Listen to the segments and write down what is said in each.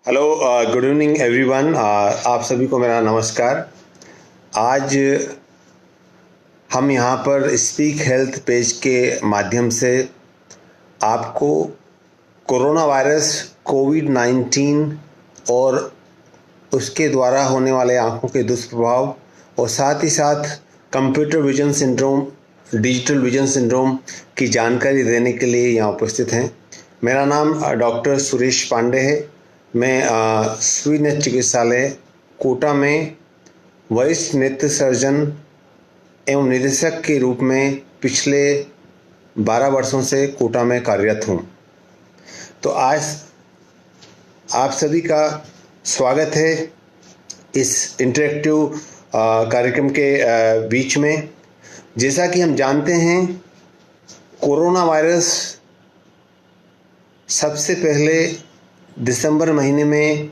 Hello, good evening everyone. आप सभी को मेरा नमस्कार। आज हम यहाँ पर स्पीक हेल्थ पेज के माध्यम से आपको कोरोना वायरस कोविड-19 और उसके द्वारा होने वाले आँखों के दुष्प्रभाव और साथ ही साथ computer vision syndrome, digital vision syndrome की जानकारी देने के लिए यहाँ उपस्थित हैं। मेरा नाम डॉक्टर सुरेश पांडे है। मैं सूर्य नेत्र चिकित्सालय कोटा में वरिष्ठ नेत्र सर्जन एवं निदेशक के रूप में पिछले 12 वर्षों से कोटा में कार्यरत हूँ। तो आज आप सभी का स्वागत है इस इंटरेक्टिव कार्यक्रम के बीच में। जैसा कि हम जानते हैं, कोरोना वायरस सबसे पहले दिसंबर महीने में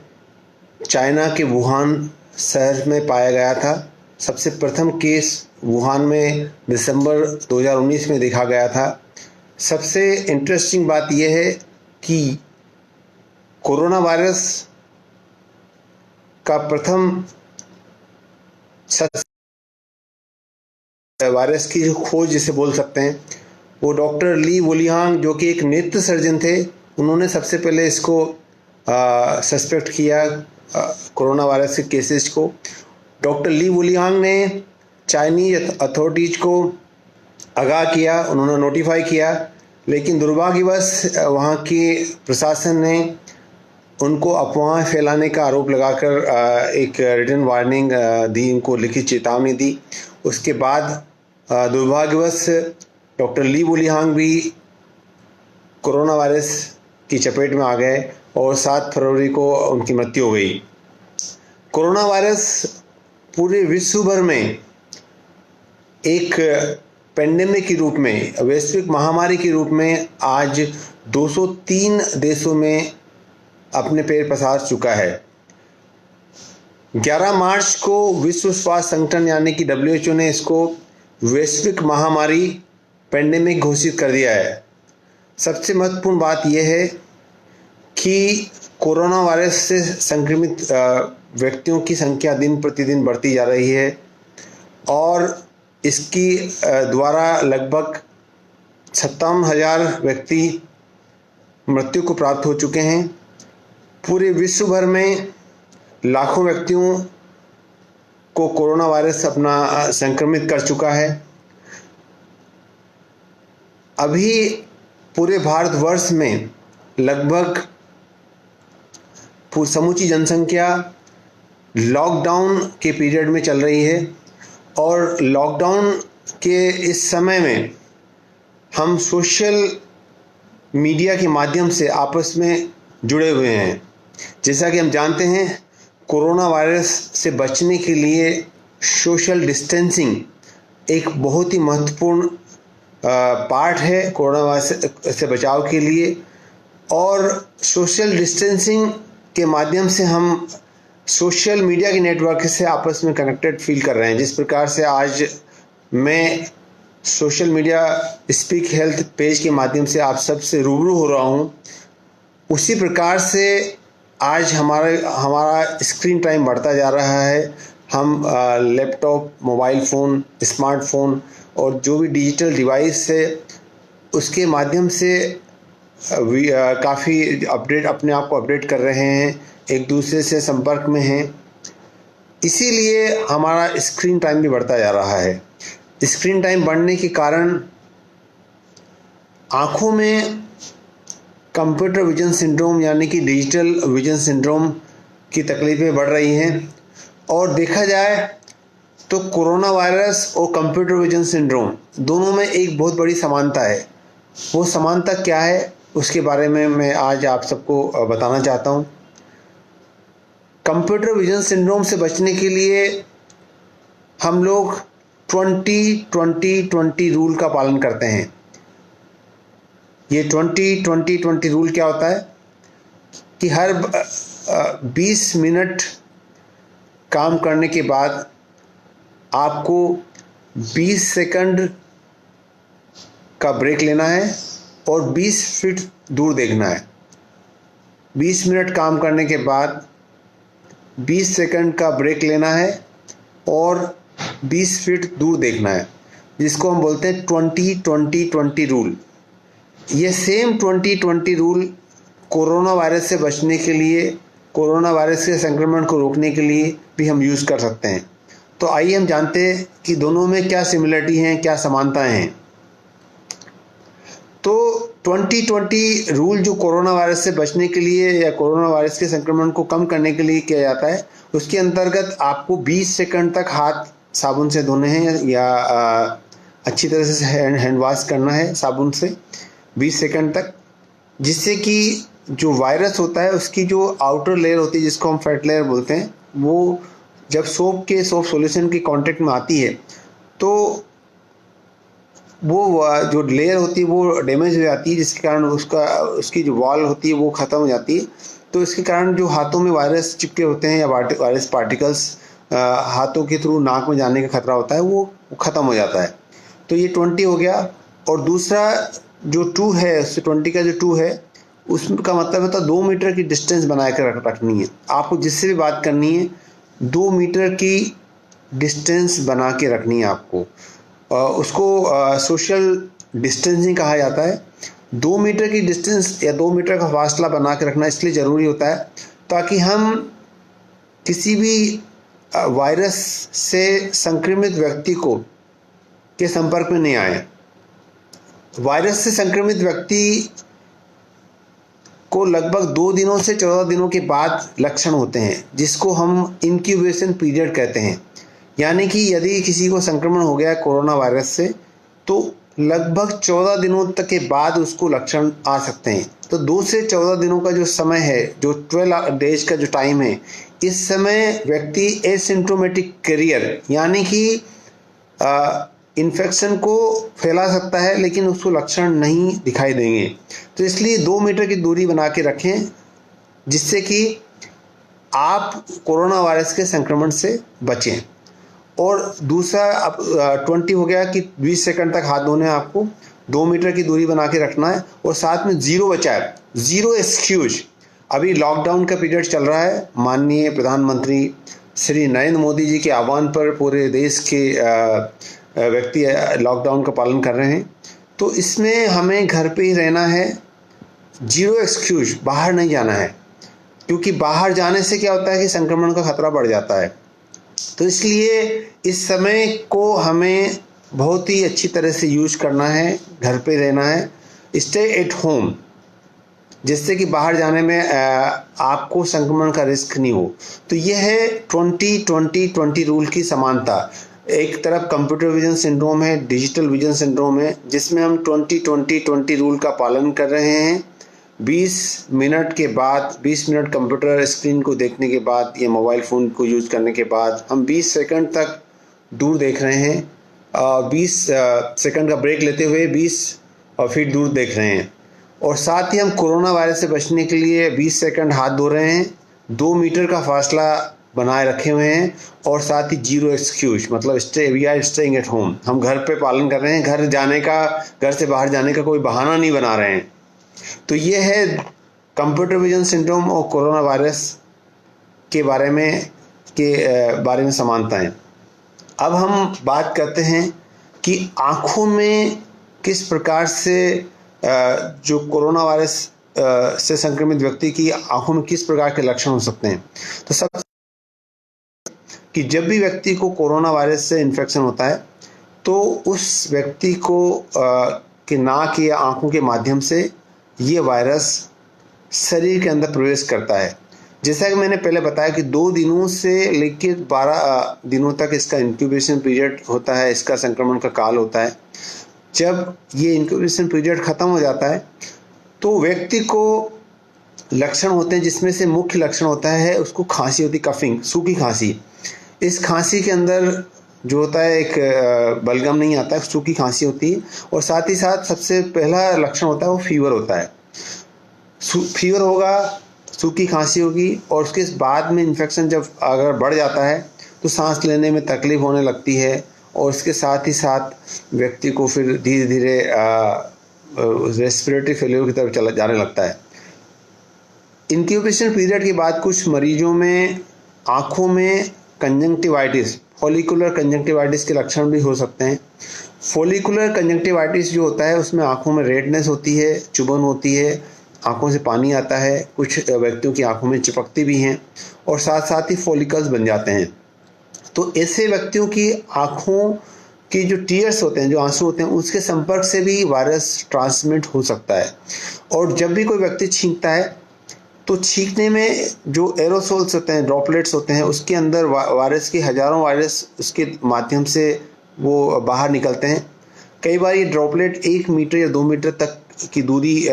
चाइना के वुहान शहर में पाया गया था। सबसे प्रथम केस वुहान में दिसंबर 2019 में देखा गया था। सबसे इंटरेस्टिंग बात यह है कि कोरोना वायरस का प्रथम वायरस की जो खोज जिसे बोल सकते हैं, वो डॉक्टर ली वुलियांग, जो कि एक नेत्र सर्जन थे, उन्होंने सबसे पहले इसको सस्पेक्ट किया, कोरोना वायरस के केसेस को। डॉक्टर ली वुलियांग ने चाइनीज अथॉरिटीज को आगाह किया, उन्होंने नोटिफाई किया, लेकिन दुर्भाग्यवश वहाँ के प्रशासन ने उनको अफवाह फैलाने का आरोप लगाकर एक रिटन वार्निंग दी, उनको लिखित चेतावनी दी। उसके बाद दुर्भाग्यवश डॉक्टर ली वुलियांग भी कोरोना वायरस की चपेट में आ गए और 7 फरवरी को उनकी मृत्यु हो गई। कोरोना वायरस पूरे विश्व भर में एक पेंडेमिक के रूप में, वैश्विक महामारी के रूप में आज 203 देशों में अपने पैर पसार चुका है। 11 मार्च को विश्व स्वास्थ्य संगठन यानी कि WHO ने इसको वैश्विक महामारी पेंडेमिक घोषित कर दिया है। सबसे महत्वपूर्ण बात यह है कि कोरोना वायरस से संक्रमित व्यक्तियों की संख्या दिन प्रतिदिन बढ़ती जा रही है और इसकी द्वारा लगभग 57,000 व्यक्ति मृत्यु को प्राप्त हो चुके हैं। पूरे विश्व भर में लाखों व्यक्तियों को कोरोना वायरस अपना संक्रमित कर चुका है। अभी पूरे भारतवर्ष में लगभग समूची जनसंख्या लॉकडाउन के पीरियड में चल रही है और लॉकडाउन के इस समय में हम सोशल मीडिया के माध्यम से आपस में जुड़े हुए हैं। जैसा कि हम जानते हैं, कोरोना वायरस से बचने के लिए सोशल डिस्टेंसिंग एक बहुत ही महत्वपूर्ण पार्ट है कोरोना वायरस से बचाव के लिए। और सोशल डिस्टेंसिंग के माध्यम से हम सोशल मीडिया के नेटवर्क से आपस में कनेक्टेड फील कर रहे हैं। जिस प्रकार से आज मैं social media speak health page के माध्यम से आप सबसे रूबरू हो रहा हूँ, उसी प्रकार से आज हमारा स्क्रीन टाइम बढ़ता जा रहा है। हम लैपटॉप, मोबाइल फ़ोन, स्मार्टफोन और जो भी डिजिटल डिवाइस है उसके माध्यम से काफ़ी अपने आप को अपडेट कर रहे हैं, एक दूसरे से संपर्क में हैं। इसीलिए हमारा स्क्रीन टाइम भी बढ़ता जा रहा है। स्क्रीन टाइम बढ़ने के कारण आँखों में कंप्यूटर विजन सिंड्रोम यानी कि डिजिटल विजन सिंड्रोम की तकलीफ़ें बढ़ रही हैं। और देखा जाए तो कोरोना वायरस और कंप्यूटर विजन सिंड्रोम दोनों में एक बहुत बड़ी समानता है। वो समानता क्या है, उसके बारे में मैं आज आप सबको बताना चाहता हूँ। कंप्यूटर विजन सिंड्रोम से बचने के लिए हम लोग 20-20-20 रूल का पालन करते हैं। ये 20-20-20 रूल क्या होता है कि हर 20 मिनट काम करने के बाद आपको 20 सेकंड का ब्रेक लेना है और 20 फीट दूर देखना है। 20 मिनट काम करने के बाद 20 सेकंड का ब्रेक लेना है और 20 फीट दूर देखना है, जिसको हम बोलते हैं 20-20-20 रूल। ये सेम 20-20 रूल कोरोना वायरस से बचने के लिए, कोरोना वायरस के संक्रमण को रोकने के लिए भी हम यूज़ कर सकते हैं। तो आइए हम जानते हैं कि दोनों में क्या सिमिलरिटी हैं, क्या समानताएं हैं। तो 20-20 रूल जो कोरोना वायरस से बचने के लिए या कोरोना वायरस के संक्रमण को कम करने के लिए किया जाता है, उसके अंतर्गत आपको 20 सेकंड तक हाथ साबुन से धोने हैं या अच्छी तरह से हैंड वॉश करना है साबुन से 20 सेकंड तक, जिससे कि जो वायरस होता है उसकी जो आउटर लेयर होती है, जिसको हम फैट लेयर बोलते हैं, वो जब सोप सॉल्यूशन के कांटेक्ट में आती है तो वो जो लेयर होती है वो डैमेज हो जाती है, जिसके कारण उसकी जो वॉल होती है वो ख़त्म हो जाती है। तो इसके कारण जो हाथों में वायरस चिपके होते हैं या वायरस पार्टिकल्स हाथों के थ्रू नाक में जाने का खतरा होता है, वो ख़त्म हो जाता है। तो ये 20 हो गया। और दूसरा जो 2 है, उससे 20 का जो 2 है, उसका मतलब होता है 2 मीटर की डिस्टेंस बना कर रखनी है। आपको जिससे भी बात करनी है 2 मीटर की डिस्टेंस बना के रखनी है आपको। उसको सोशल डिस्टेंसिंग कहा जाता है। 2 मीटर की डिस्टेंस या 2 मीटर का फासला बना के रखना इसलिए ज़रूरी होता है ताकि हम किसी भी वायरस से संक्रमित व्यक्ति के संपर्क में नहीं आए। वायरस से संक्रमित व्यक्ति को लगभग 2 दिनों से 14 दिनों के बाद लक्षण होते हैं, जिसको हम इंक्यूबेशन पीरियड कहते हैं। यानी कि यदि किसी को संक्रमण हो गया कोरोना वायरस से, तो लगभग 14 दिनों तक के बाद उसको लक्षण आ सकते हैं। तो 2 से 14 दिनों का जो समय है, जो 12 डेज का जो टाइम है, इस समय व्यक्ति एसिम्प्टोमेटिक कैरियर यानी कि इन्फेक्शन को फैला सकता है, लेकिन उसको लक्षण नहीं दिखाई देंगे। तो इसलिए 2 मीटर की दूरी बना के रखें, जिससे कि आप कोरोना वायरस के संक्रमण से बचें। और दूसरा अब 20 हो गया कि 20 सेकंड तक हाथ धोने आपको, 2 मीटर की दूरी बना के रखना है और साथ में ज़ीरो बचाव, ज़ीरो एक्सक्यूज। अभी लॉकडाउन का पीरियड चल रहा है। माननीय प्रधानमंत्री श्री नरेंद्र मोदी जी के आह्वान पर पूरे देश के व्यक्ति लॉकडाउन का पालन कर रहे हैं। तो इसमें हमें घर पे ही रहना है, ज़ीरो एक्सक्यूज, बाहर नहीं जाना है, क्योंकि बाहर जाने से क्या होता है कि संक्रमण का खतरा बढ़ जाता है। तो इसलिए इस समय को हमें बहुत ही अच्छी तरह से यूज करना है, घर पे रहना है, स्टे एट होम, जिससे कि बाहर जाने में आपको संक्रमण का रिस्क नहीं हो। तो यह है 20-20-20 रूल की समानता। एक तरफ कंप्यूटर विजन सिंड्रोम है, डिजिटल विजन सिंड्रोम है, जिसमें हम 20-20-20 रूल का पालन कर रहे हैं। 20 मिनट के बाद, 20 मिनट कंप्यूटर स्क्रीन को देखने के बाद या मोबाइल फ़ोन को यूज़ करने के बाद हम 20 सेकंड तक दूर देख रहे हैं। 20 सेकंड का ब्रेक लेते हुए 20 फीट दूर देख रहे हैं। और साथ ही हम कोरोना वायरस से बचने के लिए 20 सेकंड हाथ धो रहे हैं, 2 मीटर का फासला बनाए रखे हुए हैं और साथ ही ज़ीरो एक्सक्यूज, मतलब we are staying at home. हम घर पे पालन कर रहे हैं, घर से बाहर जाने का कोई बहाना नहीं बना रहे हैं। तो ये है कंप्यूटर विजन सिंड्रोम और कोरोना वायरस के बारे में समानताएं। अब हम बात करते हैं कि आँखों में किस प्रकार से जो कोरोना वायरस से संक्रमित व्यक्ति की आँखों में किस प्रकार के लक्षण हो सकते हैं। तो सब कि जब भी व्यक्ति को कोरोना वायरस से इन्फेक्शन होता है, तो उस व्यक्ति को के नाक या आँखों के माध्यम से ये वायरस शरीर के अंदर प्रवेश करता है। जैसा कि मैंने पहले बताया कि 2 दिनों से लेकर 12 दिनों तक इसका इंक्यूबेशन पीरियड होता है, इसका संक्रमण का काल होता है। जब ये इंक्यूबेशन पीरियड ख़त्म हो जाता है तो व्यक्ति को लक्षण होते हैं, जिसमें से मुख्य लक्षण होता है उसको खांसी होती, कफिंग, सूखी खांसी। इस खांसी के अंदर जो होता है एक बलगम नहीं आता है, सूखी खांसी होती है। और साथ ही साथ सबसे पहला लक्षण होता है वो फीवर होता है। फीवर होगा, सूखी खांसी होगी और उसके बाद में इन्फेक्शन जब अगर बढ़ जाता है तो सांस लेने में तकलीफ होने लगती है और उसके साथ ही साथ व्यक्ति को फिर धीरे धीरे रेस्पिरेटरी फेलियर की तरफ चला जाने लगता है। इंक्यूबेशन पीरियड के बाद कुछ मरीजों में आँखों में कंजंक्टिवाइटिस, फॉलिकुलर कंजंक्टिवाइटिस के लक्षण भी हो सकते हैं। फॉलिकुलर कंजंक्टिवाइटिस जो होता है उसमें आँखों में रेडनेस होती है, चुभन होती है, आँखों से पानी आता है, कुछ व्यक्तियों की आँखों में चिपकती भी हैं और साथ साथ ही फॉलिकल्स बन जाते हैं। तो ऐसे व्यक्तियों की आँखों की जो टीयर्स होते हैं, जो आंसू होते हैं, उसके संपर्क से भी वायरस ट्रांसमिट हो सकता है। और जब भी कोई व्यक्ति छींकता है तो छींकने में जो एरोसोल्स होते हैं, ड्रॉपलेट्स होते हैं, उसके अंदर वायरस के हजारों वायरस उसके माध्यम से वो बाहर निकलते हैं। कई बार ये ड्रॉपलेट 1 मीटर या 2 मीटर तक की दूरी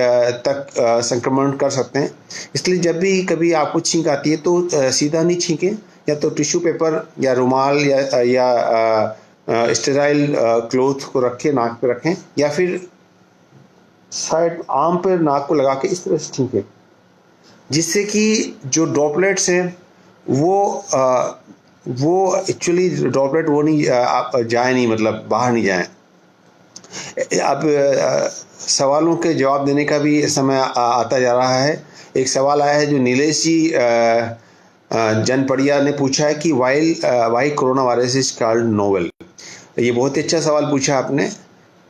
तक संक्रमण कर सकते हैं। इसलिए जब भी कभी आपको छींक आती है तो सीधा नहीं छींकें, या तो टिश्यू पेपर या रुमाल या स्टेराइल क्लॉथ को रखें, नाक पे रखें, या फिर साइड आर्म पर नाक को लगा के इस तरह से छींकें, जिससे कि जो ड्रॉपलेट्स हैं वो एक्चुअली ड्रॉपलेट वो नहीं जाए नहीं, मतलब बाहर नहीं जाए। अब सवालों के जवाब देने का भी समय आता जा रहा है। एक सवाल आया है जो नीलेश जी जनपड़िया ने पूछा है कि why corona virus is called novel. ये बहुत ही अच्छा सवाल पूछा आपने,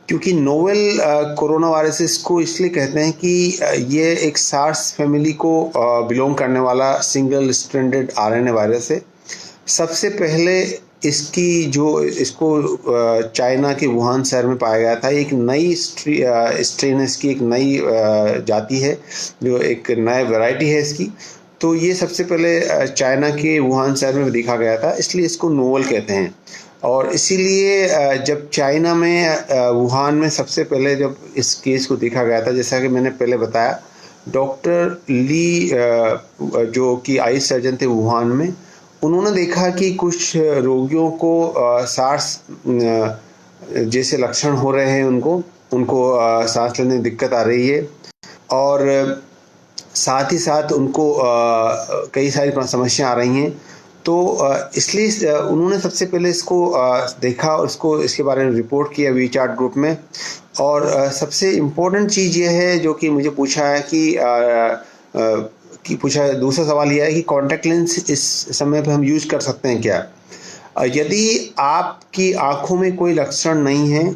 क्योंकि नोवेल कोरोना वायरसेस को इसलिए कहते हैं कि ये एक सार्स फैमिली को बिलोंग करने वाला सिंगल स्ट्रैंडेड आरएनए वायरस है। सबसे पहले इसको चाइना के वुहान शहर में पाया गया था। एक नई स्ट्रेन इसकी, एक नई जाति है, जो एक नया वैरायटी है इसकी। तो ये सबसे पहले चाइना के वुहान शहर में देखा गया था, इसलिए इसको नोवेल कहते हैं। और इसीलिए जब चाइना में वुहान में सबसे पहले जब इस केस को देखा गया था, जैसा कि मैंने पहले बताया, डॉक्टर ली जो कि आई सर्जन थे वुहान में, उन्होंने देखा कि कुछ रोगियों को सार्स जैसे लक्षण हो रहे हैं, उनको सांस लेने में दिक्कत आ रही है, और साथ ही साथ उनको कई सारी समस्या आ रही हैं। तो इसलिए उन्होंने सबसे पहले इसको देखा और इसके बारे में रिपोर्ट किया वीचार्ट ग्रुप में। और सबसे इम्पोर्टेंट चीज़ ये है जो कि मुझे पूछा है कि दूसरा सवाल यह है कि कॉन्टैक्ट लेंस इस समय पे हम यूज़ कर सकते हैं क्या? यदि आपकी आँखों में कोई लक्षण नहीं है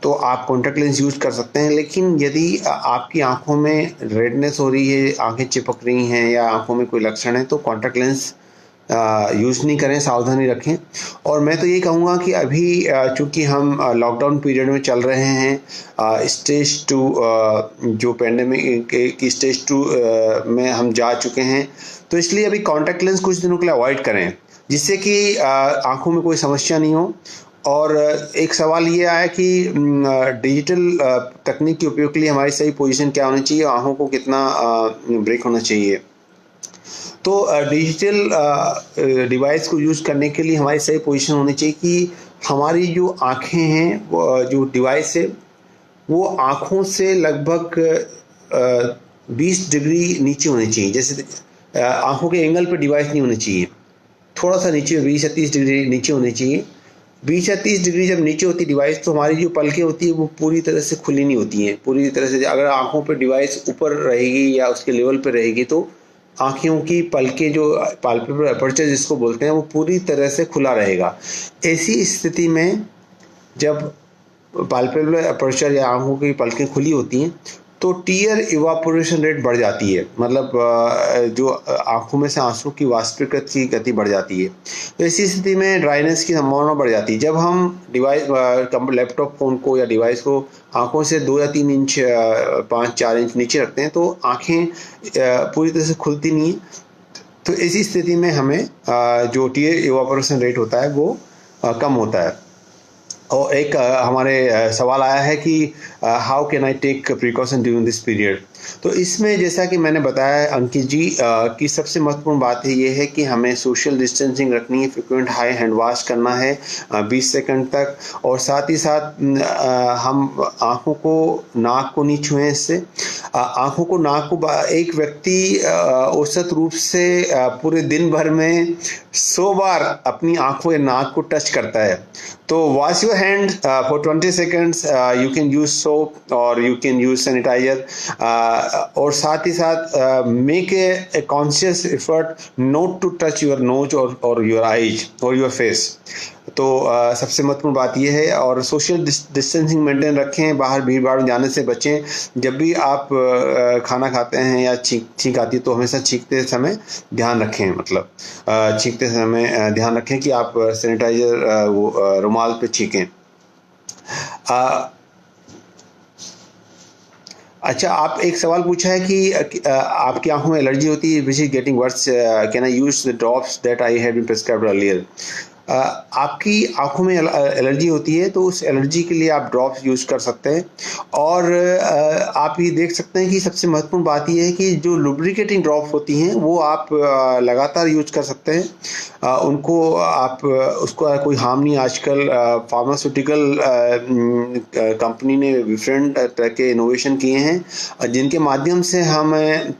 तो आप कॉन्टैक्ट लेंस यूज़ कर सकते हैं, लेकिन यदि आपकी आँखों में रेडनेस हो रही है, आँखें चिपक रही हैं या आँखों में कोई लक्षण है, तो कॉन्टैक्ट लेंस यूज़ नहीं करें, सावधानी रखें। और मैं तो ये कहूँगा कि अभी चूँकि हम लॉकडाउन पीरियड में चल रहे हैं, स्टेज 2 जो पेंडेमिक की स्टेज 2 में हम जा चुके हैं, तो इसलिए अभी कॉन्टैक्ट लेंस कुछ दिनों के लिए अवॉइड करें, जिससे कि आँखों में कोई समस्या नहीं हो। और एक सवाल ये आया कि डिजिटल तकनीक के उपयोग के लिए हमारी सही पोजीशन क्या होनी चाहिए, आँखों को कितना ब्रेक होना चाहिए। तो डिजिटल डिवाइस को यूज़ करने के लिए हमारी सही पोजीशन होनी चाहिए कि हमारी जो आँखें हैं, जो डिवाइस है, वो आँखों से लगभग 20 डिग्री नीचे होनी चाहिए। जैसे आँखों के एंगल पे डिवाइस नहीं होनी चाहिए, थोड़ा सा नीचे 20 या 30 डिग्री नीचे होनी चाहिए। 20 या 30 डिग्री जब नीचे होती डिवाइस, तो हमारी जो पलकें होती है वो पूरी तरह से खुली नहीं होती हैं। पूरी तरह से अगर आँखों पे डिवाइस ऊपर रहेगी या उसके लेवल पे रहेगी तो आँखों की पलकें, जो पाल्पेब्रल अपर्चर जिसको बोलते हैं, वो पूरी तरह से खुला रहेगा। ऐसी स्थिति में जब पाल्पेब्रल अपर्चर या आँखों की पलकें खुली होती हैं तो टीयर इवापोरेशन रेट बढ़ जाती है, मतलब जो आँखों में से आंसू की वाष्पीकृत की गति बढ़ जाती है। तो ऐसी स्थिति में ड्राइनेस की संभावना बढ़ जाती है। जब हम डिवाइस लैपटॉप फ़ोन को या डिवाइस को आँखों से 2 या 3 इंच 5-4 इंच नीचे रखते हैं तो आँखें पूरी तरह से खुलती नहीं है। तो ऐसी स्थिति में हमें जो टीयर इवापोरेशन रेट होता है वो कम होता है। और एक हमारे सवाल आया है कि how can I take precaution during this period. तो इसमें जैसा कि मैंने बताया अंकित जी कि सबसे महत्वपूर्ण बात है ये है कि हमें सोशल डिस्टेंसिंग रखनी है, फ्रिक्वेंट हाई हैंड वॉश करना है 20 सेकंड तक, और साथ ही साथ हम आँखों को, नाक को नहीं छुएं। इससे आँखों को, नाक को एक व्यक्ति औसत रूप से पूरे दिन भर में 100 बार अपनी आँखों या नाक को टच करता है। तो wash your hand for 20 seconds. You can use soap or you can use sanitizer. और साथ ही साथ make a conscious effort not to touch your nose और योर आईज और योर फेस। तो सबसे महत्वपूर्ण बात यह है। और सोशल डिस्टेंसिंग मेंटेन रखें, बाहर भीड़ भाड़ में जाने से बचें। जब भी आप खाना खाते हैं या छींक आती है तो हमेशा छींकते समय ध्यान रखें, मतलब छींकते समय ध्यान रखें कि आप सैनिटाइजर रुमाल पे छींकें। अच्छा, आप एक सवाल पूछा है कि आपकी आंखों में एलर्जी होती है, which is getting worse, can I use the drops that I had been prescribed earlier. आपकी आंखों में एलर्जी होती है तो उस एलर्जी के लिए आप ड्रॉप्स यूज़ कर सकते हैं। और आप ये देख सकते हैं कि सबसे महत्वपूर्ण बात यह है कि जो लुब्रिकेटिंग ड्रॉप्स होती हैं वो आप लगातार यूज कर सकते हैं। उनको आप उसको कोई हार्म नहीं। आजकल फार्मास्यूटिकल कंपनी ने डिफरेंट तरह के इनोवेशन किए हैं जिनके माध्यम से हम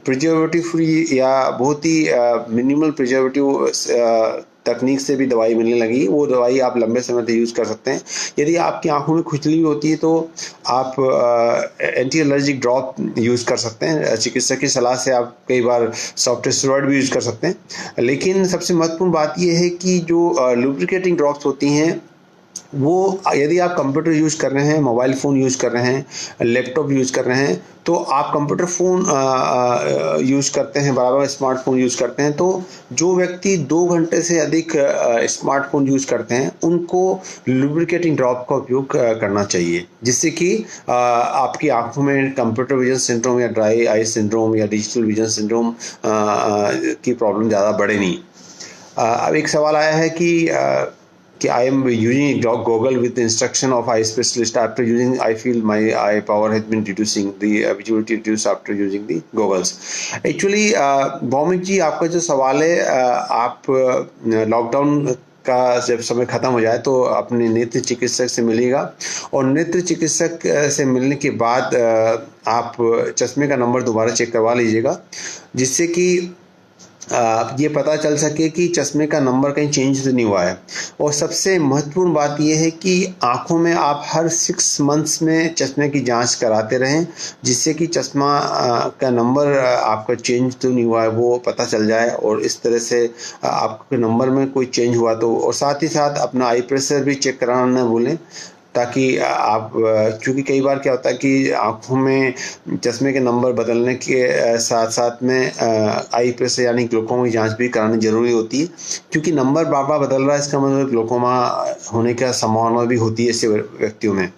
प्रिजर्वेटिव फ्री या बहुत ही मिनिमल प्रिजर्वेटिव तकनीक से भी दवाई मिलने लगी। वो दवाई आप लंबे समय तक यूज़ कर सकते हैं। यदि आपकी आंखों में खुजली होती है तो आप एंटी एलर्जिक ड्रॉप यूज़ कर सकते हैं। चिकित्सक की सलाह से आप कई बार सॉफ्ट स्टेरॉइड भी यूज़ कर सकते हैं। लेकिन सबसे महत्वपूर्ण बात यह है कि जो लुब्रिकेटिंग ड्रॉप्स होती हैं वो यदि आप कंप्यूटर यूज़ कर रहे हैं, मोबाइल फ़ोन यूज़ कर रहे हैं, लैपटॉप यूज़ कर रहे हैं, तो आप कंप्यूटर फ़ोन यूज़ करते हैं, बराबर स्मार्टफोन यूज़ करते हैं, तो जो व्यक्ति 2 घंटे से अधिक स्मार्टफोन यूज़ करते हैं उनको लुब्रिकेटिंग ड्रॉप का उपयोग करना चाहिए, जिससे कि आपकी आंखों में कंप्यूटर विजन सिंड्रोम या ड्राई आई सिंड्रोम या डिजिटल विजन सिंड्रोम की प्रॉब्लम ज़्यादा बढ़े नहीं। अब एक सवाल आया है कि I am using Google with the instruction of eye specialist. After using, I feel my eye power has been reducing, the visuality reduced after using the goggles. Actually, Bhowmik जी, आपका जो सवाल है, आप लॉकडाउन का जब समय ख़त्म हो जाए तो अपने नेत्र चिकित्सक से मिलिएगा और नेत्र चिकित्सक से मिलने के बाद आप चश्मे का नंबर दोबारा चेक करवा लीजिएगा, जिससे कि ये पता चल सके कि चश्मे का नंबर कहीं चेंज तो नहीं हुआ है। और सबसे महत्वपूर्ण बात यह है कि आँखों में आप हर 6 मंथ्स में चश्मे की जांच कराते रहें, जिससे कि चश्मा का नंबर आपका चेंज तो नहीं हुआ है वो पता चल जाए। और इस तरह से आपके नंबर में कोई चेंज हुआ तो, और साथ ही साथ अपना आई प्रेशर भी चेक कराना न भूलें, ताकि आप, क्योंकि कई बार क्या होता है कि आँखों में चश्मे के नंबर बदलने के साथ साथ में आई प्रेशर यानी ग्लूकोमा की जांच भी करानी ज़रूरी होती है, क्योंकि नंबर बार बार बदल रहा है, इसका मतलब ग्लूकोमा होने का संभावना भी होती है ऐसे व्यक्तियों में।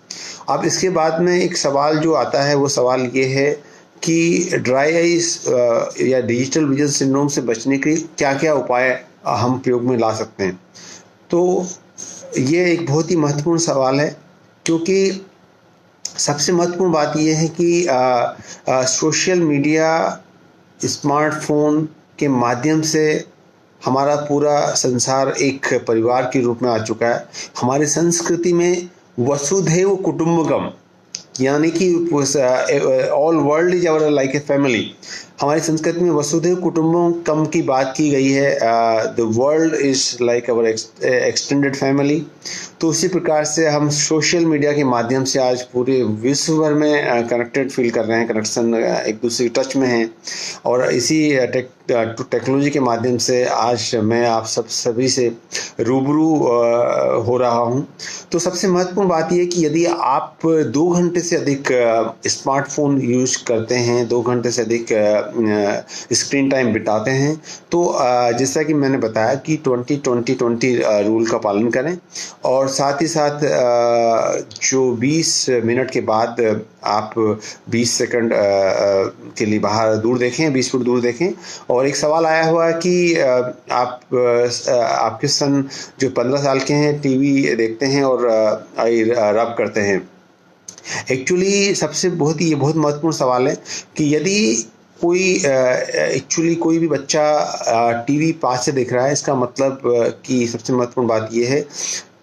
अब इसके बाद में एक सवाल जो आता है वो सवाल ये है कि ड्राई आइज या डिजिटल विजन सिंड्रोम से बचने के क्या क्या उपाय हम प्रयोग में ला सकते हैं। तो ये एक बहुत ही महत्वपूर्ण सवाल है, क्योंकि सबसे महत्वपूर्ण बात यह है कि सोशल मीडिया, स्मार्टफोन के माध्यम से हमारा पूरा संसार एक परिवार के रूप में आ चुका है। हमारी संस्कृति में वसुधैव कुटुंबकम, यानी कि all world is our like a family. हमारी संस्कृति में वसुधैव कुटुंबकम की बात की गई है। The world is like our extended family. तो उसी प्रकार से हम सोशल मीडिया के माध्यम से आज पूरे विश्व भर में कनेक्टेड फील कर रहे हैं, कनेक्शन, एक दूसरे के टच में हैं। और इसी टेक्नोलॉजी के माध्यम से आज मैं आप सभी से रूबरू हो रहा हूँ। तो सबसे महत्वपूर्ण बात यह कि यदि आप 2 घंटे से अधिक स्मार्टफोन यूज करते हैं, 2 घंटे से अधिक स्क्रीन टाइम बिताते हैं, तो जैसा कि मैंने बताया कि 20-20-20 रूल का पालन करें। और साथ ही साथ जो 20 मिनट के बाद आप 20 सेकंड के लिए बाहर दूर देखें, 20 फुट दूर देखें। और एक सवाल आया हुआ है कि आपके सन जो 15 साल के हैं टीवी देखते हैं और आई रब करते हैं। एक्चुअली सबसे ये बहुत महत्वपूर्ण सवाल है कि यदि कोई भी बच्चा टीवी पास से देख रहा है, इसका मतलब कि सबसे महत्वपूर्ण बात यह है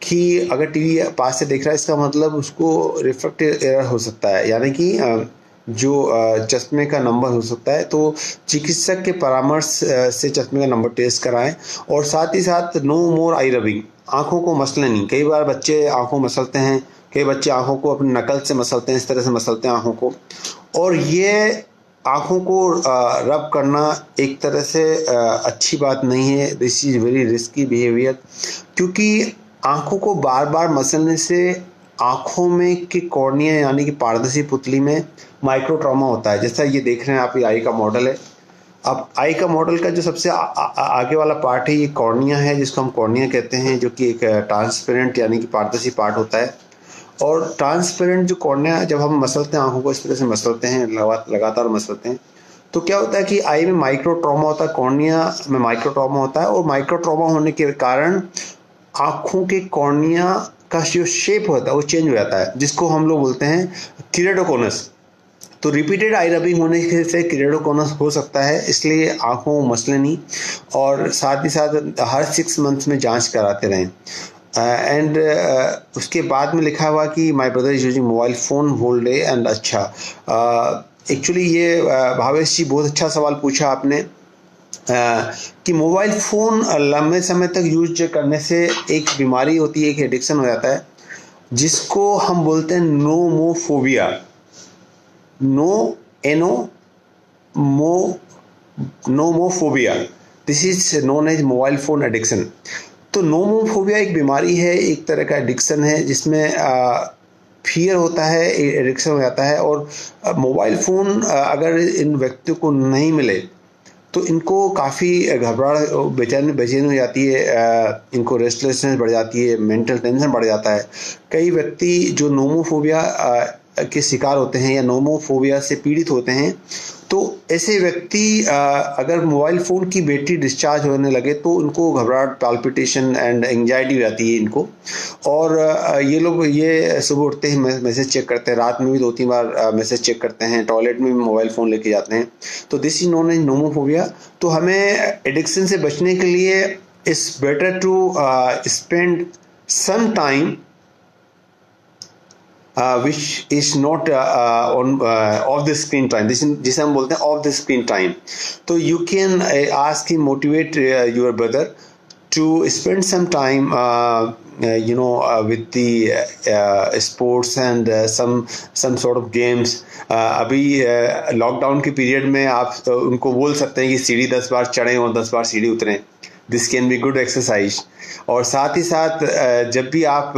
कि अगर टीवी पास से देख रहा है, इसका मतलब उसको रिफ्रैक्टिव एरर हो सकता है, यानी कि जो चश्मे का नंबर हो सकता है। तो चिकित्सक के परामर्श से चश्मे का नंबर टेस्ट कराएं। और साथ ही साथ नो मोर आई रबिंग, आँखों को मसलें नहीं। कई बार बच्चे आँखों मसलते हैं, कई बच्चे आँखों को अपनी नकल से मसलते हैं, इस तरह से मसलते हैं आँखों को, और ये आँखों को रब करना एक तरह से अच्छी बात नहीं है। This is very risky behaviour, क्योंकि आँखों को बार बार मसलने से आँखों में की कॉर्निया यानी कि पारदर्शी पुतली में माइक्रो ट्रॉमा होता है। जैसा ये देख रहे हैं आप, ये आई का मॉडल है। अब आई का मॉडल का जो सबसे आगे वाला पार्ट है ये कॉर्निया है, जिसको हम कॉर्निया कहते हैं, जो कि एक ट्रांसपेरेंट यानी कि पारदर्शी पार्ट होता है। और ट्रांसपेरेंट जो कॉर्निया, जब हम मसलते हैं आंखों को इस तरह से मसलते हैं, लगातार मसलते हैं, तो क्या होता है कि आई में माइक्रो ट्रॉमा होता है, कॉर्निया में माइक्रो ट्रॉमा होता है। और माइक्रो ट्रॉमा होने के कारण आंखों के कॉर्निया का जो शेप होता है वो चेंज हो जाता है, जिसको हम लोग बोलते हैं किरेडोकोनस। तो रिपीटेड आई रबिंग होने से किरेडोकोनस हो सकता है, इसलिए आंखों मसले नहीं। और साथ ही साथ हर 6 मंथ्स में जांच कराते रहें। एंड उसके बाद में लिखा हुआ कि my brother is using mobile phone whole day end. अच्छा, एक्चुअली ये भावेश जी बहुत अच्छा सवाल पूछा आपने कि मोबाइल फ़ोन लंबे समय तक यूज करने से एक बीमारी होती है, एक एडिक्शन हो जाता है, जिसको हम बोलते हैं nomophobia. Nomophobia, this is known as mobile phone addiction. तो नोमोफोबिया एक बीमारी है, एक तरह का एडिक्शन है, जिसमें फियर होता है, एडिक्शन हो जाता है। और मोबाइल फ़ोन अगर इन व्यक्तियों को नहीं मिले तो इनको काफ़ी घबराहट, बेचैनी हो जाती है, इनको रेस्टलेसनेस बढ़ जाती है, मेंटल टेंशन बढ़ जाता है। कई व्यक्ति जो नोमोफोबिया के शिकार होते हैं या नोमोफोबिया से पीड़ित होते हैं, तो ऐसे व्यक्ति अगर मोबाइल फ़ोन की बैटरी डिस्चार्ज होने लगे तो उनको घबराहट, पाल्पिटेशन एंड एंग्जाइटी हो जाती है इनको। और ये लोग ये सुबह उठते ही मैसेज चेक करते हैं, रात में भी 2-3 बार मैसेज चेक करते हैं, टॉयलेट में भी मोबाइल फ़ोन लेके जाते हैं। तो this is known as nomophobia. तो हमें एडिक्शन से बचने के लिए it's better to spend some time which is not on off the screen time, जिसे हम बोलते हैं ऑफ द स्क्रीन टाइम। तो you can ask him, motivate your brother to spend some time with the sports and some sort of games। अभी lockdown के period में आप उनको बोल सकते हैं कि सीढ़ी 10 बार चढ़ें और 10 बार सीढ़ी उतरें। This can be good exercise. और साथ ही साथ जब भी आप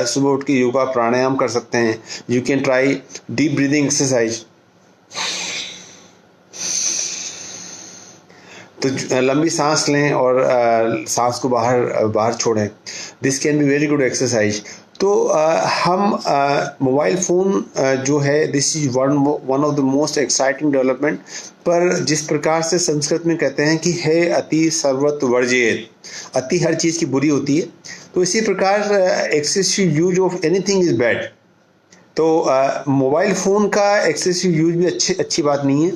सुबह उठ के योगा प्राणायाम कर सकते हैं। You can try deep breathing exercise. तो लंबी सांस लें और सांस को बाहर छोड़ें। This can be very good exercise. तो हम मोबाइल फ़ोन जो है, this is one of the most exciting development. पर जिस प्रकार से संस्कृत में कहते हैं कि हे अति सर्वत्र वर्जेत, अति हर चीज़ की बुरी होती है, तो इसी प्रकार excessive use of anything is bad. तो मोबाइल फ़ोन का एक्सेसिव यूज भी अच्छी बात नहीं है।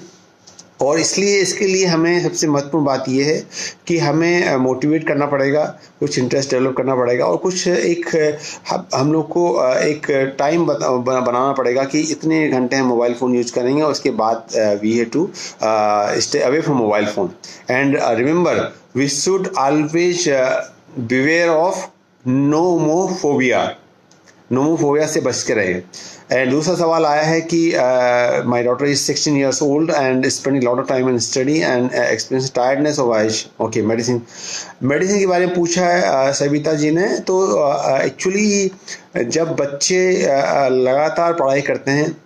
और इसलिए इसके लिए हमें सबसे महत्वपूर्ण बात यह है कि हमें मोटिवेट करना पड़ेगा, कुछ इंटरेस्ट डेवलप करना पड़ेगा, और कुछ एक हम लोग को एक टाइम बनाना पड़ेगा कि इतने घंटे हम मोबाइल फ़ोन यूज करेंगे, और उसके बाद we have to stay away from mobile phone. And remember, we should always beware of nomophobia से बच के रहे। एंड दूसरा सवाल आया है कि my daughter is 16 years old and spending lot of time in study and experience tiredness of eyes. Okay, medicine के बारे में पूछा है सविता जी ने। तो एक्चुअली जब बच्चे लगातार पढ़ाई करते हैं,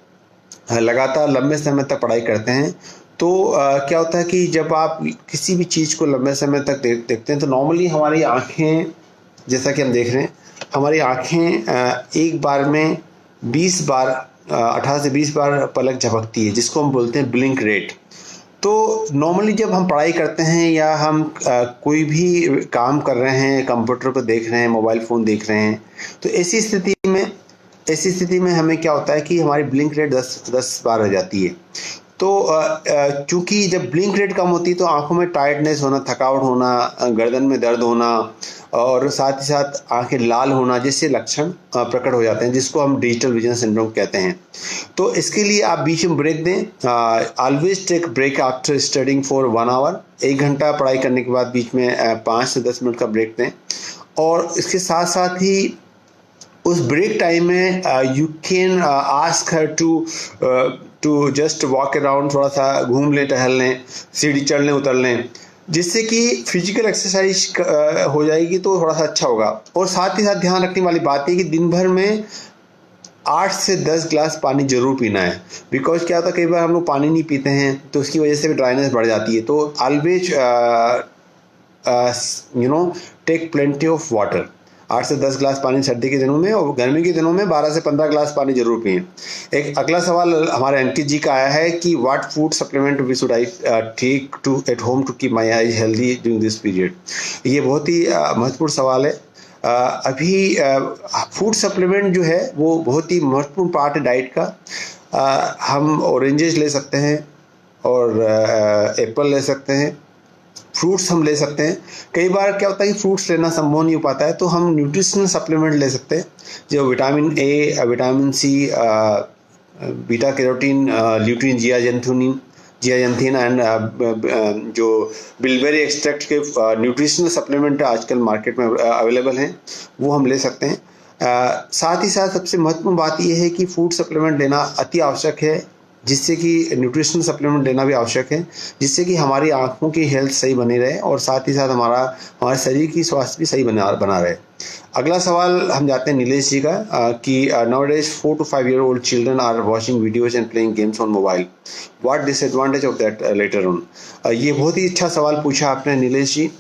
लगातार लंबे समय तक पढ़ाई करते हैं, तो क्या होता है कि जब आप किसी भी चीज़ को लंबे समय तक देखते हैं, तो नॉर्मली हमारी आँखें, जैसा कि हम देख रहे हैं, हमारी आँखें एक बार में 20 बार 18 से 20 बार पलक झपकती है, जिसको हम बोलते हैं ब्लिंक रेट। तो नॉर्मली जब हम पढ़ाई करते हैं या हम कोई भी काम कर रहे हैं, कंप्यूटर पर देख रहे हैं, मोबाइल फ़ोन देख रहे हैं, तो ऐसी स्थिति में हमें क्या होता है कि हमारी ब्लिंक रेट 10 बार हो जाती है। तो चूँकि जब ब्लिंक रेट कम होती है तो आंखों में टायर्डनेस होना, थकावट होना, गर्दन में दर्द होना, और साथ ही साथ आंखें लाल होना जैसे लक्षण प्रकट हो जाते हैं, जिसको हम डिजिटल विजन सिंड्रोम कहते हैं। तो इसके लिए आप बीच में ब्रेक दें। Always take break after studying for 1 hour। 1 घंटा पढ़ाई करने के बाद बीच में 5 से 10 मिनट का ब्रेक दें। और इसके साथ साथ ही उस ब्रेक टाइम में you can ask her to to just walk around, थोड़ा सा घूम लें, टहल लें, सीढ़ी चढ़ लें, उतर लें, जिससे कि फिजिकल एक्सरसाइज हो जाएगी तो थोड़ा सा अच्छा होगा। और साथ ही साथ ध्यान रखने वाली बात है कि दिन भर में 8 से 10 ग्लास पानी जरूर पीना है। बिकॉज क्या होता है, कई बार हम लोग पानी नहीं पीते हैं तो उसकी वजह से भी ड्राइनेस बढ़ जाती है। तो always take plenty of water. 8 से 10 ग्लास पानी सर्दी के दिनों में, और गर्मी के दिनों में 12 से 15 ग्लास पानी जरूर पिए। एक अगला सवाल हमारे अंकित जी का आया है कि what food supplement we should I take to at home to keep my eyes healthy during this period. ये बहुत ही महत्वपूर्ण सवाल है। अभी फूड सप्लीमेंट जो है वो बहुत ही महत्वपूर्ण पार्ट है डाइट का। हम ऑरेंजेस ले सकते हैं और एप्पल ले सकते हैं, फ्रूट्स हम ले सकते हैं। कई बार क्या होता है कि फ्रूट्स लेना संभव नहीं हो पाता है तो हम न्यूट्रिशनल सप्लीमेंट ले सकते हैं, जो vitamin A, vitamin C, beta carotene, lutein, zeaxanthin and जो बिलबेरी एक्सट्रैक्ट के न्यूट्रिशनल सप्लीमेंट आजकल मार्केट में अवेलेबल हैं, वो हम ले सकते हैं। साथ ही साथ सबसे महत्वपूर्ण बात यह है कि फूड सप्लीमेंट लेना अति आवश्यक है, जिससे कि न्यूट्रिशनल सप्लीमेंट लेना भी आवश्यक है, जिससे कि हमारी आँखों की हेल्थ सही बनी रहे और साथ ही साथ हमारे शरीर की स्वास्थ्य भी सही बना रहे। अगला सवाल हम जाते हैं नीलेश जी का कि nowadays 4 to 5 year old children are watching videos and playing games on mobile. What disadvantage of that later on? ये बहुत ही अच्छा सवाल पूछा आपने नीलेश जी।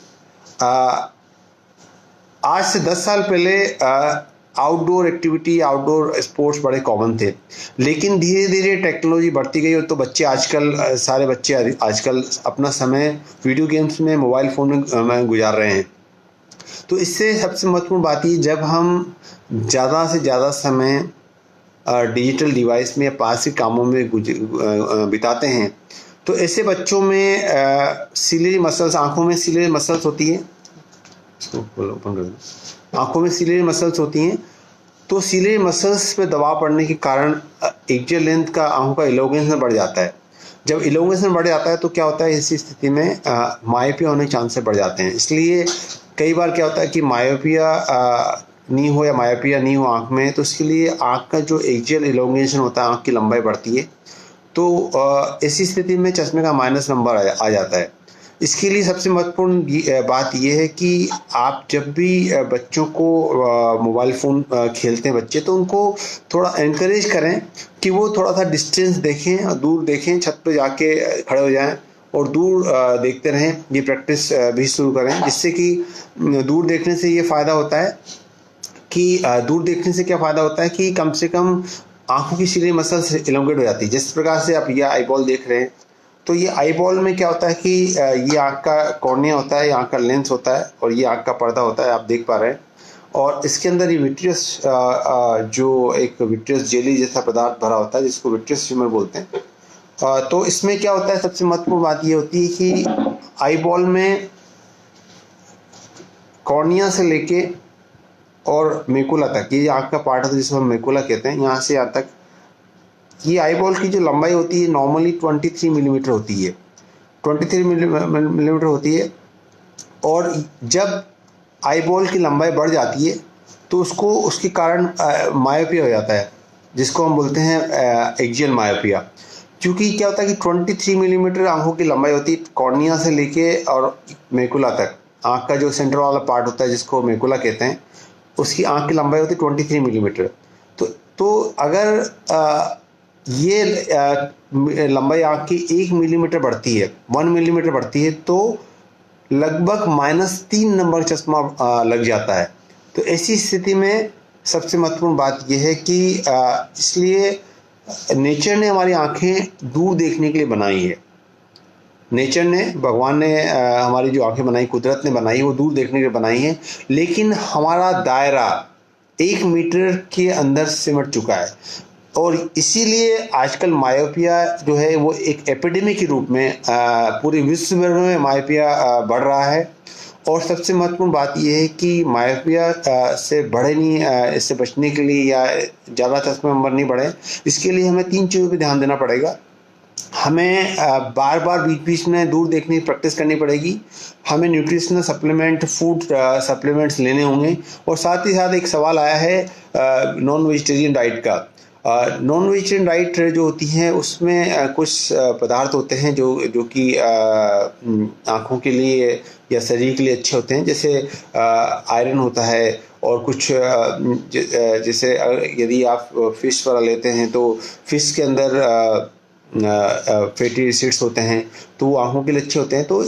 आज से 10 साल पहले आउटडोर एक्टिविटी, आउटडोर स्पोर्ट्स बड़े कॉमन थे, लेकिन धीरे धीरे टेक्नोलॉजी बढ़ती गई और तो बच्चे आजकल सारे बच्चे आजकल अपना समय वीडियो गेम्स में, मोबाइल फ़ोन में गुजार रहे हैं। तो इससे सबसे महत्वपूर्ण बात ये, जब हम ज़्यादा से ज़्यादा समय डिजिटल डिवाइस में या पारसिक कामों में बिताते हैं तो ऐसे बच्चों में सिलियरी मसल्स, आँखों में सिलियरी मसल्स होती है, आंखों में सिलियरी मसल्स होती हैं, तो सिलियरी मसल्स पे दबाव पड़ने के कारण एक्जियल लेंथ का, आंखों का इलोंगेशन बढ़ जाता है। जब इलोंगेशन बढ़ जाता है तो क्या होता है, इसी स्थिति में मायोपिया होने के चांसेस बढ़ जाते हैं। इसलिए कई बार क्या होता है कि मायोपिया नहीं हो या मायोपिया नहीं हो आँख में, तो उसके लिए आँख का जो एक्जियल इलोंगेशन होता है, आँख की लंबाई बढ़ती है, तो ऐसी स्थिति में चश्मे का माइनस नंबर आ जाता है। इसके लिए सबसे महत्वपूर्ण बात यह है कि आप जब भी बच्चों को मोबाइल फ़ोन खेलते हैं बच्चे, तो उनको थोड़ा एनकरेज करें कि वो थोड़ा सा डिस्टेंस देखें, दूर देखें, छत पे जाके खड़े हो जाएं और दूर देखते रहें। ये प्रैक्टिस भी शुरू करें, जिससे कि दूर देखने से ये फ़ायदा होता है कि दूर देखने से क्या फ़ायदा होता है कि कम से कम आँखों की सिलियरी मसल्स इलोंगेट हो जाती है। जिस प्रकार से आप ये आई बॉल देख रहे हैं, तो ये आई बॉल में क्या होता है कि ये आँख का कॉर्निया होता है, ये आँख का लेंस होता है और ये आँख का पर्दा होता है, आप देख पा रहे हैं। और इसके अंदर ये विट्रियस, जो एक विट्रियस जेली जैसा पदार्थ भरा होता है, जिसको विट्रियस ट्यूमर बोलते हैं। तो इसमें क्या होता है, सबसे महत्वपूर्ण बात ये होती है कि आई बॉल में कॉर्निया से लेके और मेकुला तक, ये आँख का पार्ट है जिसको हम मेकुला कहते हैं, यहाँ से यहाँ तक ये आई बॉल की जो लंबाई होती है नॉर्मली 23 मिलीमीटर होती है, 23 मिलीमीटर होती है। और जब आई बॉल की लंबाई बढ़ जाती है तो उसके कारण मायोपिया हो जाता है, जिसको हम बोलते हैं एक्जियल मायोपिया। क्योंकि क्या होता है कि 23 मिलीमीटर आंखों की लंबाई होती है, कॉर्निया से लेके और मेकुला तक। आँख का जो सेंटर वाला पार्ट होता है जिसको मेकुला कहते हैं, उसकी आँख की लंबाई होती है 23 मिलीमीटर। तो अगर ये लंबाई आँख की 1 मिलीमीटर बढ़ती है, 1 मिलीमीटर बढ़ती है, तो लगभग -3 नंबर चश्मा लग जाता है। तो ऐसी स्थिति में सबसे महत्वपूर्ण बात यह है कि इसलिए नेचर ने हमारी आँखें दूर देखने के लिए बनाई है। नेचर ने, भगवान ने हमारी जो आँखें बनाई, कुदरत ने बनाई, वो दूर देखने के लिए बनाई है, लेकिन हमारा दायरा 1 मीटर के अंदर सिमट चुका है। और इसीलिए आजकल मायोपिया जो है वो एक एपिडेमिक के रूप में पूरे विश्व भर में मायोपिया बढ़ रहा है। और सबसे महत्वपूर्ण बात यह है कि मायोपिया से बढ़े नहीं, इससे बचने के लिए या ज़्यादा चश्मा नंबर नहीं बढ़े, इसके लिए हमें 3 चीज़ों पे ध्यान देना पड़ेगा। हमें बार बार बीच बीच में दूर देखने की प्रैक्टिस करनी पड़ेगी, हमें न्यूट्रिशनल सप्लीमेंट, फूड सप्लीमेंट्स लेने होंगे। और साथ ही साथ एक सवाल आया है नॉन वेजिटेरियन डाइट का। नॉन वेजिटेरियन डाइट जो होती है उसमें कुछ पदार्थ होते हैं जो कि आँखों के लिए या शरीर के लिए अच्छे होते हैं, जैसे आयरन होता है, और कुछ जैसे यदि आप फिश वाला लेते हैं तो फिश के अंदर फैटी एसिड्स होते हैं, तो वो आँखों के लिए अच्छे होते हैं। तो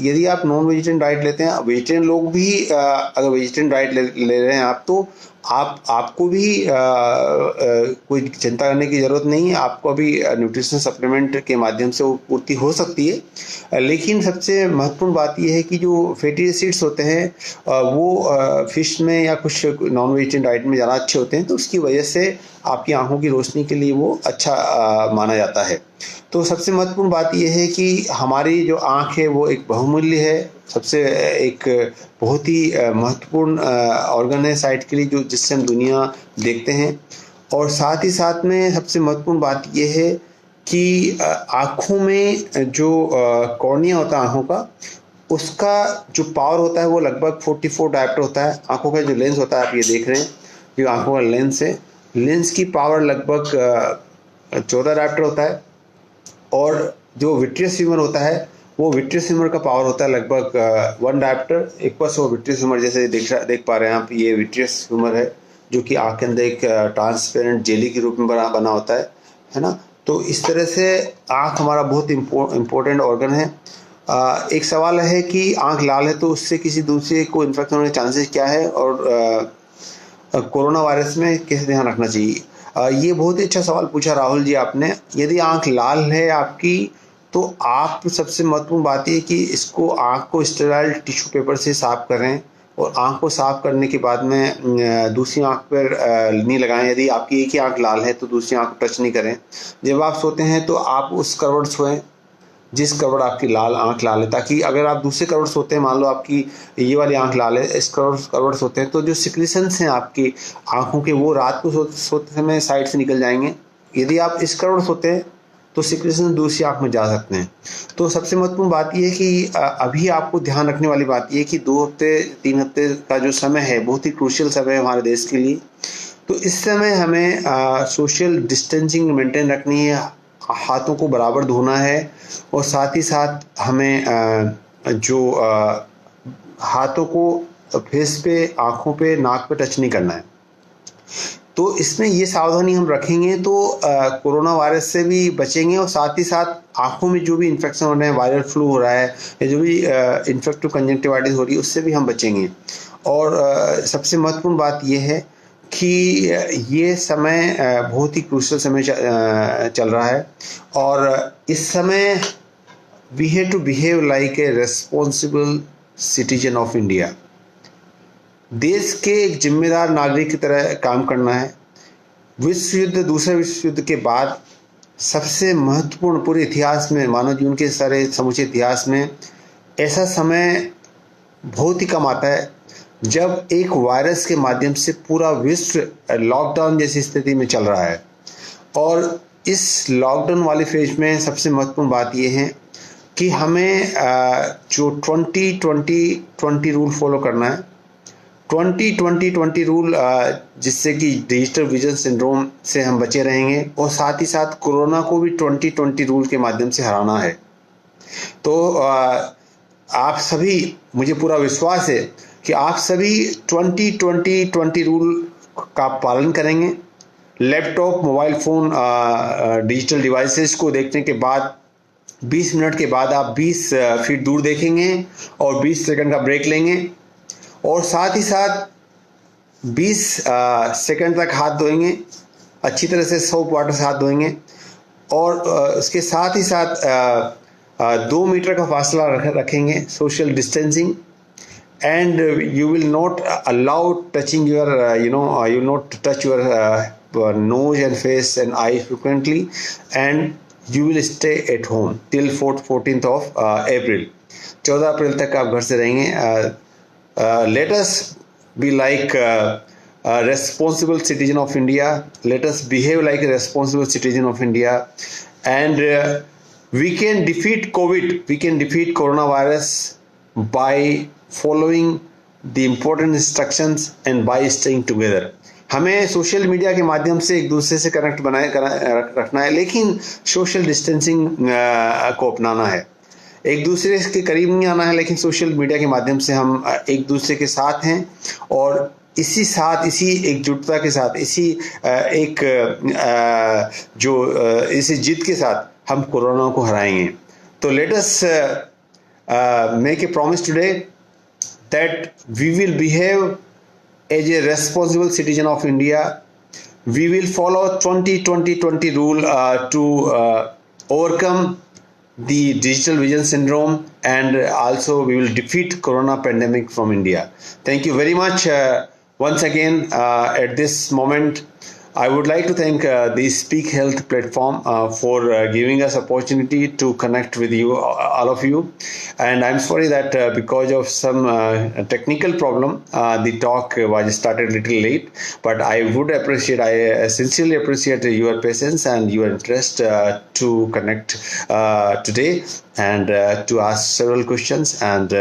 यदि आप नॉन वेजिटेरियन डाइट लेते हैं, वेजिटेरियन लोग भी अगर वेजिटेरियन डाइट ले रहे हैं आप, तो आपको भी कोई चिंता करने की ज़रूरत नहीं है। आपको अभी न्यूट्रिशन सप्लीमेंट के माध्यम से वो पूर्ति हो सकती है। लेकिन सबसे महत्वपूर्ण बात यह है कि जो फैटी एसिड्स होते हैं वो फिश में या कुछ नॉन वेजिटेरियन डाइट में ज़्यादा अच्छे होते हैं, तो उसकी वजह से आपकी आंखों की रोशनी के लिए वो अच्छा माना जाता है। तो सबसे महत्वपूर्ण बात यह है कि हमारी जो आँख है वो एक बहुमूल्य है, सबसे एक बहुत ही महत्वपूर्ण ऑर्गन है साइट के लिए, जो जिससे हम दुनिया देखते हैं। और साथ ही साथ में सबसे महत्वपूर्ण बात यह है कि आँखों में जो कॉर्निया होता है आँखों का, उसका जो पावर होता है वो लगभग 44 डायोप्टर होता है। आँखों का जो लेंस होता है, आप ये देख रहे हैं, जो आँखों का लेंस है, लेंस की पावर लगभग 14 डायोप्टर होता है। और जो विट्रियस ह्यूमर होता है, वो विट्रियस ह्यूमर का पावर होता है लगभग 1 डायोप्टर। एक पास वो विट्रियस ह्यूमर जैसे देख पा रहे हैं आप, ये विट्रियस ह्यूमर है जो कि आँख के अंदर एक ट्रांसपेरेंट जेली के रूप में बना होता है ना। तो इस तरह से आँख हमारा बहुत इम्पोर्टेंट ऑर्गन है। एक सवाल है कि आँख लाल है तो उससे किसी दूसरे को इन्फेक्शन होने के चांसेस क्या है, और कोरोना वायरस में कैसे ध्यान रखना चाहिए। ये बहुत ही अच्छा सवाल पूछा राहुल जी आपने। यदि आँख लाल है आपकी, तो आप सबसे महत्वपूर्ण बात ये कि इसको आँख को स्टेराइल टिश्यू पेपर से साफ करें, और आँख को साफ करने के बाद में दूसरी आँख पर नहीं लगाएं। यदि आपकी एक ही आँख लाल है तो दूसरी आँख को टच नहीं करें। जब आप सोते हैं तो आप उस करवट सोएं जिस करवट आपकी आँख लाल है, ताकि अगर आप दूसरे करवट सोते हैं, मान लो आपकी ये वाली आँख लाल है, इस करवट सोते हैं, तो जो सिक्रीशंस हैं आपकी आँखों के, वो रात को सोते समय साइड से निकल जाएंगे। यदि आप इस करवट सोते हैं तो सिक्रीशन दूसरी आँख में जा सकते हैं। तो सबसे महत्वपूर्ण बात यह है कि अभी आपको ध्यान रखने वाली बात यह है कि 2 हफ्ते 3 हफ्ते का जो समय है, बहुत ही क्रूशियल समय है हमारे देश के लिए। तो इस समय हमें सोशल डिस्टेंसिंग मेंटेन रखनी है, हाथों को बराबर धोना है, और साथ ही साथ हमें हाथों को फेस पे, आँखों पे, नाक पे टच नहीं करना है। तो इसमें ये सावधानी हम रखेंगे तो कोरोना वायरस से भी बचेंगे, और साथ ही साथ आँखों में जो भी इन्फेक्शन हो रहे हैं, वायरल फ्लू हो रहा है या जो भी इन्फेक्टिव कंजक्टिवाइटिस हो रही है, उससे भी हम बचेंगे। और सबसे महत्वपूर्ण बात ये है कि ये समय बहुत ही क्रूशियल समय चल रहा है, और इस समय we have to behave like a responsible citizen of India. देश के एक जिम्मेदार नागरिक की तरह काम करना है। विश्व युद्ध, दूसरे विश्व युद्ध के बाद सबसे महत्वपूर्ण पूरे इतिहास में, मानव जीवन के सारे समूचे इतिहास में ऐसा समय बहुत ही कम आता है जब एक वायरस के माध्यम से पूरा विश्व लॉकडाउन जैसी स्थिति में चल रहा है। और इस लॉकडाउन वाले फेज में सबसे महत्वपूर्ण बात यह है कि हमें जो 20-20-20 रूल फॉलो करना है। 20-20-20 रूल, जिससे कि डिजिटल विजन सिंड्रोम से हम बचे रहेंगे, और साथ ही साथ कोरोना को भी 20-20 रूल के माध्यम से हराना है। तो आप सभी, मुझे पूरा विश्वास है कि आप सभी 20-20-20 रूल का पालन करेंगे। Laptop, mobile phone, digital devices को देखने के बाद 20 मिनट के बाद आप 20 फीट दूर देखेंगे और 20 सेकंड का ब्रेक लेंगे, और साथ ही साथ 20 सेकंड तक हाथ धोएंगे, अच्छी तरह से सोप वाटर से हाथ धोएंगे, और उसके साथ ही साथ 2 मीटर का फासला रखेंगे, social distancing, and you will not allow touching your you will not touch your nose and face and eyes frequently, and you will stay at home till 14th of April. 14 अप्रैल तक आप घर से रहेंगे. Let us be like a responsible citizen of India. Let us behave like a responsible citizen of India, and we can defeat COVID. We can defeat coronavirus by following the important instructions and by staying together. हमें social media के माध्यम से एक दूसरे से connect रखना है, लेकिन सोशल डिस्टेंसिंग को अपनाना है। एक दूसरे के करीब नहीं आना है, लेकिन सोशल मीडिया के माध्यम से हम एक दूसरे के साथ हैं और इसी एकजुटता के साथ, इसी जिद के साथ हम कोरोना को हराएंगे। तो let us make a promise today that we will behave as a responsible citizen of India. We will follow 20-20-20 rule to overcome the digital vision syndrome, and also we will defeat corona pandemic from India. Thank you very much. Once again, at this moment, I would like to thank the Speak Health platform for giving us opportunity to connect with you, all of you. And I'm sorry that because of some technical problem, the talk was started a little late. But I sincerely appreciate your patience and your interest to connect today and to ask several questions. And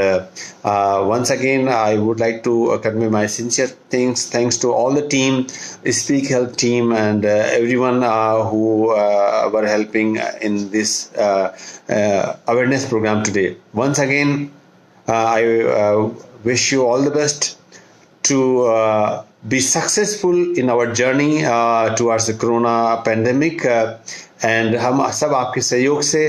once again, I would like to convey my sincere thanks to all the team, Speak Health team, and everyone who were helping in this awareness program today. Once again, I wish you all the best to be successful in our journey towards the corona pandemic, and हम सब आपके सहयोग से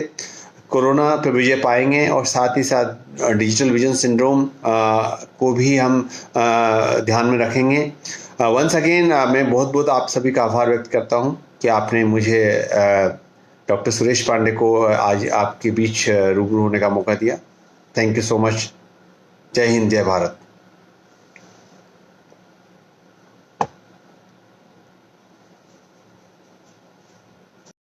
corona पे विजय पाएंगे और साथ ही साथ डिजिटल विजन सिंड्रोम को भी हम ध्यान में रखेंगे। वंस अगेन मैं बहुत आप सभी का आभार व्यक्त करता हूं कि आपने मुझे डॉक्टर सुरेश पांडे को आज आपके बीच रूबरू होने का मौका दिया। Thank you so much. जय हिंद, जय भारत।